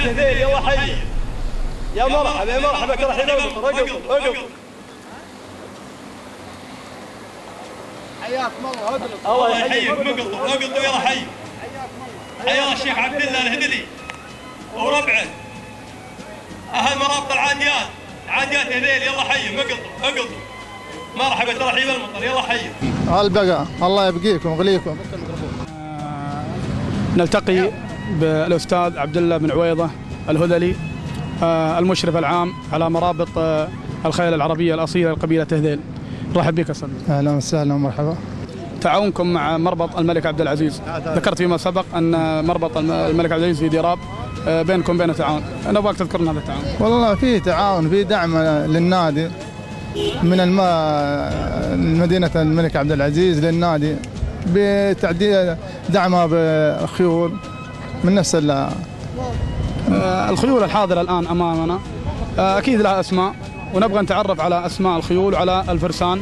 ذيل يلا حي يا مرحبا يا مرحبا ترحيب اقلطوا حياكم الله اقلطوا الله يحييك اقلطوا يلا حي حيا الشيخ عبد الله الهدلي وربعه اهل مرابط العاديات ذيل يلا حي اقلطوا مرحبا ترحيب المطر يلا حي البقاء الله يبقيكم ويغليكم. نلتقي بالاستاذ عبد الله بن عويضه الهذلي المشرف العام على مرابط الخيل العربيه الاصيله لقبيله هذيل. رحب بك استاذ. اهلا وسهلا ومرحبا. تعاونكم مع مربط الملك عبد العزيز، ذكرت فيما سبق ان مربط الملك عبد العزيز في ضراب بينكم وبين تعاون، انا ابغاك تذكرنا هذا التعاون. والله في تعاون، في دعم للنادي من مدينه الملك عبد العزيز للنادي بتعديل دعمها بخيول من نفس الخيول الحاضره الان امامنا اكيد لها اسماء ونبغى نتعرف على اسماء الخيول وعلى الفرسان،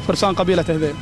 فرسان قبيله هذيل.